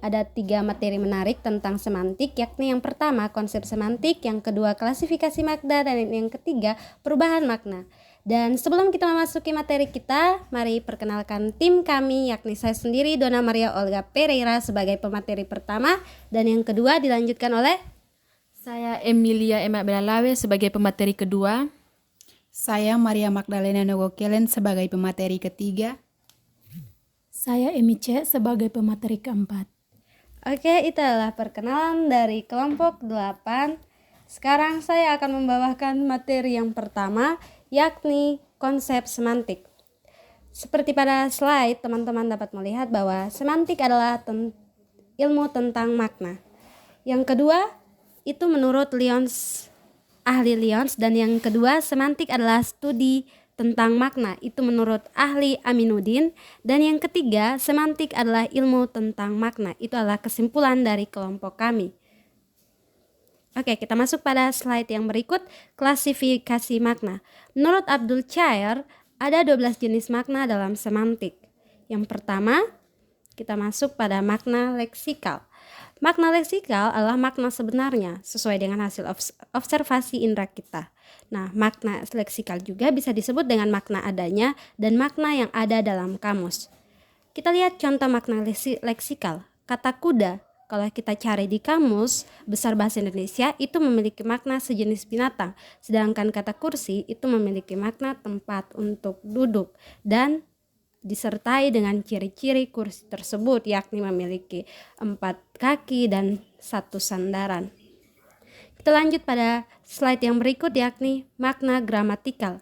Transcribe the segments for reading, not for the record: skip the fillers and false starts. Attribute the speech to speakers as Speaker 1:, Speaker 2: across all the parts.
Speaker 1: Ada 3 materi menarik tentang semantik, yakni yang pertama konsep semantik, yang kedua klasifikasi makna, dan yang ketiga perubahan makna. Dan sebelum kita memasuki materi kita, mari perkenalkan tim kami, yakni saya sendiri Dona Maria Olga Pereira sebagai pemateri pertama, dan yang kedua dilanjutkan oleh
Speaker 2: Saya Emilia Emak Belalawe sebagai pemateri kedua.
Speaker 3: Saya Maria Magdalena Nogokelen sebagai pemateri ketiga.
Speaker 4: Saya Emice sebagai pemateri keempat.
Speaker 1: Oke, itu adalah perkenalan dari kelompok 8. Sekarang saya akan membawakan materi yang pertama, yakni konsep semantik. Seperti pada slide, teman-teman dapat melihat bahwa semantik adalah ilmu tentang makna. Yang kedua, itu menurut ahli Lyons, dan yang kedua, semantik adalah studi tentang makna, itu menurut ahli Aminuddin, dan yang ketiga, semantik adalah ilmu tentang makna, itu adalah kesimpulan dari kelompok kami. Oke, kita masuk pada slide yang berikut, klasifikasi makna. Menurut Abdul Chair, ada 12 jenis makna dalam semantik. Yang pertama, kita masuk pada makna leksikal. Makna leksikal adalah makna sebenarnya sesuai dengan hasil observasi indera kita. Nah, makna leksikal juga bisa disebut dengan makna adanya dan makna yang ada dalam kamus. Kita lihat contoh makna leksikal. Kata kuda, kalau kita cari di kamus besar bahasa Indonesia, itu memiliki makna sejenis binatang. Sedangkan kata kursi itu memiliki makna tempat untuk duduk dan disertai dengan ciri-ciri kursi tersebut, yakni memiliki 4 kaki dan 1 sandaran. Kita lanjut pada slide yang berikut, yakni makna gramatikal.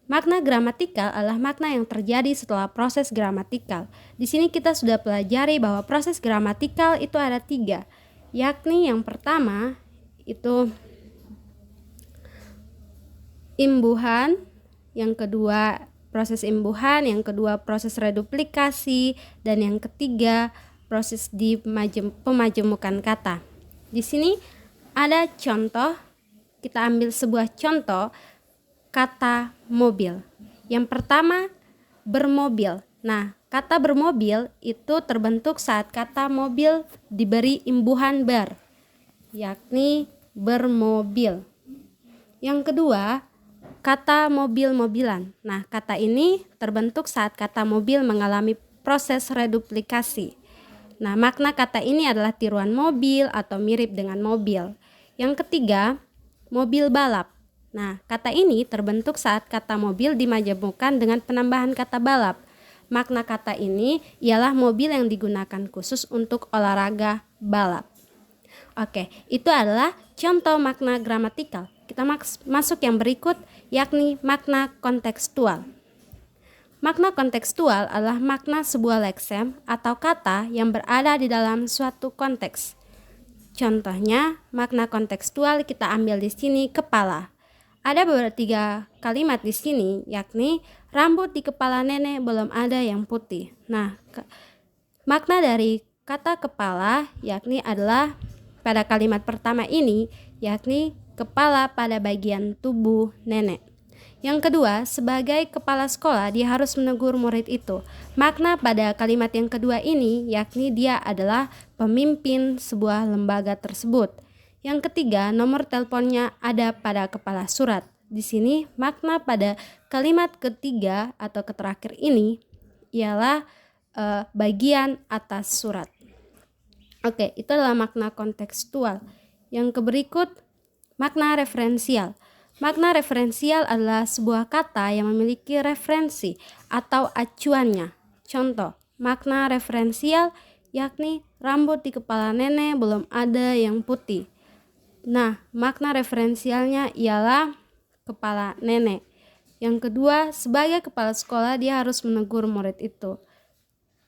Speaker 1: Makna gramatikal adalah makna yang terjadi setelah proses gramatikal. Di sini kita sudah pelajari bahwa proses gramatikal itu ada 3, yakni yang pertama itu imbuhan, yang kedua proses imbuhan, yang kedua proses reduplikasi, dan yang ketiga proses pemajemukan kata. Di sini ada contoh, kita ambil sebuah contoh kata mobil. Yang pertama, bermobil. Nah, kata bermobil itu terbentuk saat kata mobil diberi imbuhan ber, yakni bermobil. Yang kedua, kata mobil-mobilan. Nah, kata ini terbentuk saat kata mobil mengalami proses reduplikasi. Nah, makna kata ini adalah tiruan mobil atau mirip dengan mobil. Yang ketiga, mobil balap. Nah, kata ini terbentuk saat kata mobil dimajemukan dengan penambahan kata balap. Makna kata ini ialah mobil yang digunakan khusus untuk olahraga balap. Oke, itu adalah contoh makna gramatikal. Kita masuk yang berikut, yakni makna kontekstual. Makna kontekstual adalah makna sebuah leksem atau kata yang berada di dalam suatu konteks. Contohnya, makna kontekstual kita ambil di sini kepala. Ada beberapa 3 kalimat di sini, yakni rambut di kepala nenek belum ada yang putih. Nah, makna dari kata kepala yakni adalah pada kalimat pertama ini, yakni kepala pada bagian tubuh nenek. Yang kedua, sebagai kepala sekolah dia harus menegur murid itu. Makna pada kalimat yang kedua ini yakni dia adalah pemimpin sebuah lembaga tersebut. Yang ketiga, nomor teleponnya ada pada kepala surat. Di sini makna pada kalimat ketiga atau terakhir ini ialah bagian atas surat. Oke, itu adalah makna kontekstual. Yang berikut, makna referensial. Makna referensial adalah sebuah kata yang memiliki referensi atau acuannya. Contoh, makna referensial yakni rambut di kepala nenek belum ada yang putih. Nah, makna referensialnya ialah kepala nenek. Yang kedua, sebagai kepala sekolah dia harus menegur murid itu.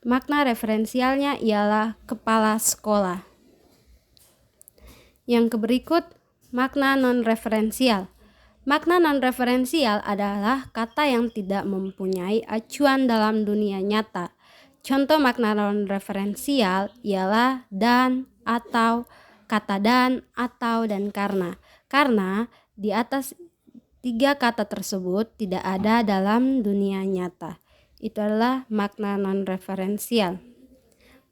Speaker 1: Makna referensialnya ialah kepala sekolah. Yang berikut, makna non-referensial. Makna non-referensial adalah kata yang tidak mempunyai acuan dalam dunia nyata. Contoh makna non-referensial ialah dan, atau, kata dan, atau, dan karena. Karena di atas 3 kata tersebut tidak ada dalam dunia nyata. Itu adalah makna non-referensial.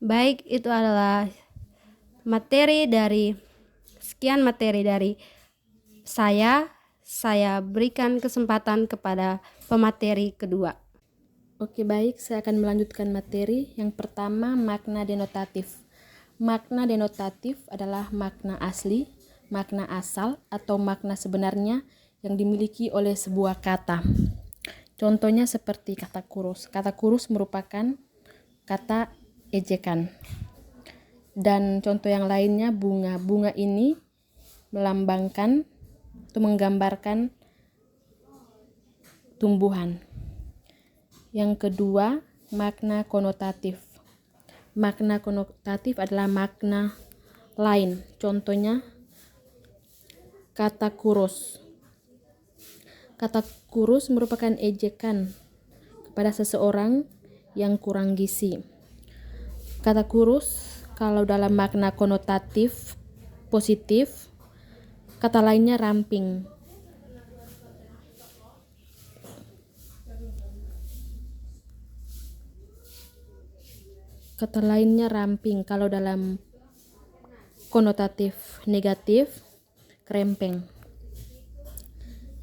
Speaker 1: Baik, itu adalah sekian materi dari saya. Saya berikan kesempatan kepada pemateri kedua.
Speaker 2: Oke, baik, saya akan melanjutkan materi. Yang pertama, makna denotatif. Makna denotatif adalah makna asli, makna asal, atau makna sebenarnya yang dimiliki oleh sebuah kata. Contohnya seperti kata kurus. Kata kurus merupakan kata ejekan. Dan contoh yang lainnya bunga. Bunga ini melambangkan atau menggambarkan tumbuhan. Yang kedua, makna konotatif. Makna konotatif adalah makna lain. Contohnya kata kurus. Kata kurus merupakan ejekan kepada seseorang yang kurang gizi. Kata kurus kalau dalam makna konotatif positif, kata lainnya ramping. Kata lainnya ramping kalau dalam konotatif negatif, krempeng.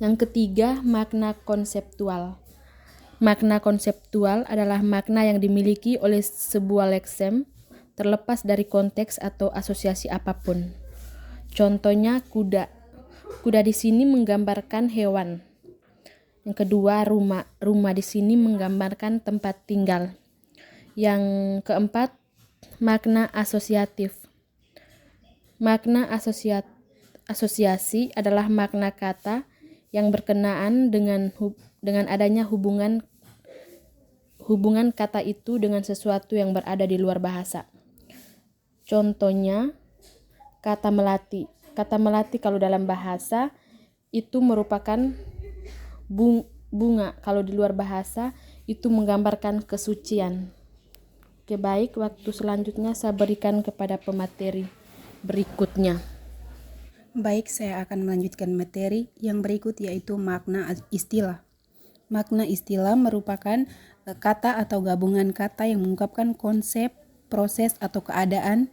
Speaker 2: Yang ketiga, makna konseptual. Makna konseptual adalah makna yang dimiliki oleh sebuah leksem terlepas dari konteks atau asosiasi apapun. Contohnya kuda. Kuda di sini menggambarkan hewan. Yang kedua, rumah. Rumah di sini menggambarkan tempat tinggal. Yang keempat, makna asosiatif. Makna asosiasi adalah makna kata yang berkenaan dengan adanya hubungan kata itu dengan sesuatu yang berada di luar bahasa. Contohnya, kata melati. Kata melati kalau dalam bahasa itu merupakan bunga. Kalau di luar bahasa itu menggambarkan kesucian. Oke, baik, waktu selanjutnya saya berikan kepada pemateri berikutnya.
Speaker 3: Baik, saya akan melanjutkan materi yang berikut yaitu makna istilah. Makna istilah merupakan kata atau gabungan kata yang mengungkapkan konsep, proses, atau keadaan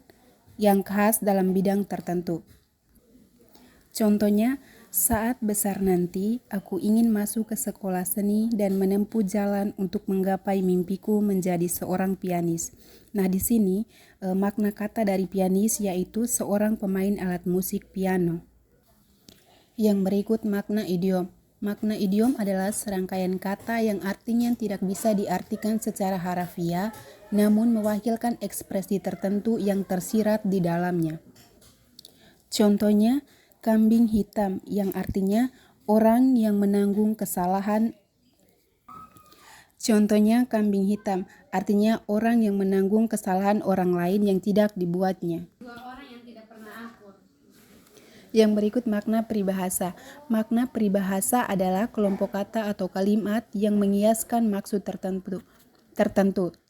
Speaker 3: yang khas dalam bidang tertentu. Contohnya, saat besar nanti aku ingin masuk ke sekolah seni dan menempuh jalan untuk menggapai mimpiku menjadi seorang pianis. Nah, di sini makna kata dari pianis yaitu seorang pemain alat musik piano. Yang berikut makna idiom. Makna idiom adalah serangkaian kata yang artinya tidak bisa diartikan secara harafiah, namun mewakilkan ekspresi tertentu yang tersirat di dalamnya. Contohnya, kambing hitam yang artinya orang yang menanggung kesalahan. Contohnya kambing hitam artinya orang yang menanggung kesalahan orang lain yang tidak dibuatnya. Yang berikut makna peribahasa. Makna peribahasa adalah kelompok kata atau kalimat yang mengiaskan maksud tertentu.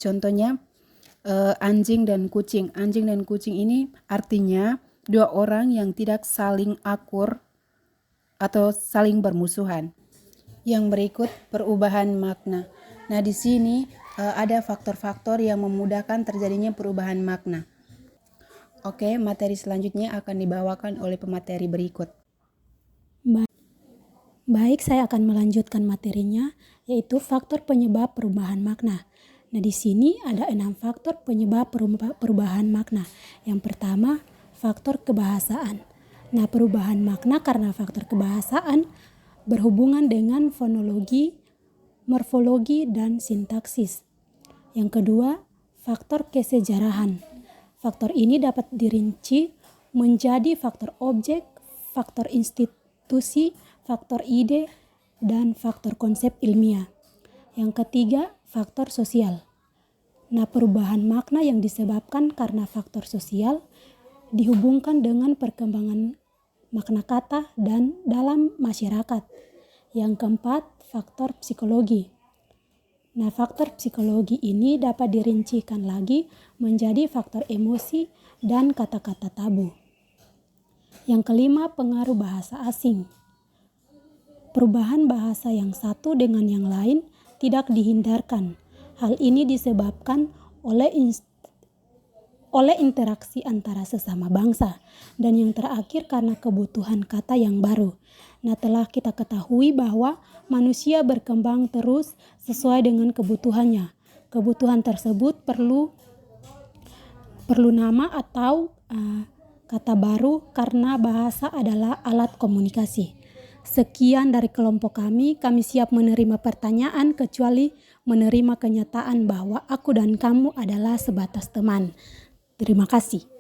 Speaker 3: Contohnya anjing dan kucing. Anjing dan kucing ini artinya dua orang yang tidak saling akur atau saling bermusuhan. Yang berikut perubahan makna. Nah, di sini ada faktor-faktor yang memudahkan terjadinya perubahan makna. Oke, materi selanjutnya akan dibawakan oleh pemateri berikut.
Speaker 4: Baik, saya akan melanjutkan materinya, yaitu faktor penyebab perubahan makna. Nah, di sini ada 6 faktor penyebab perubahan makna. Yang pertama, faktor kebahasaan. Nah, perubahan makna karena faktor kebahasaan berhubungan dengan fonologi, morfologi, dan sintaksis. Yang kedua, faktor kesejarahan. Faktor ini dapat dirinci menjadi faktor objek, faktor institusi, faktor ide, dan faktor konsep ilmiah. Yang ketiga, faktor sosial. Nah, perubahan makna yang disebabkan karena faktor sosial dihubungkan dengan perkembangan makna kata dan dalam masyarakat. Yang keempat, faktor psikologi. Nah, faktor psikologi ini dapat dirincikan lagi menjadi faktor emosi dan kata-kata tabu. Yang kelima, pengaruh bahasa asing. Perubahan bahasa yang satu dengan yang lain tidak dihindarkan. Hal ini disebabkan oleh oleh interaksi antara sesama bangsa. Dan yang terakhir karena kebutuhan kata yang baru. Nah, telah kita ketahui bahwa manusia berkembang terus sesuai dengan kebutuhannya. Kebutuhan tersebut perlu nama atau kata baru karena bahasa adalah alat komunikasi. Sekian dari kelompok kami siap menerima pertanyaan kecuali menerima kenyataan bahwa aku dan kamu adalah sebatas teman. Terima kasih.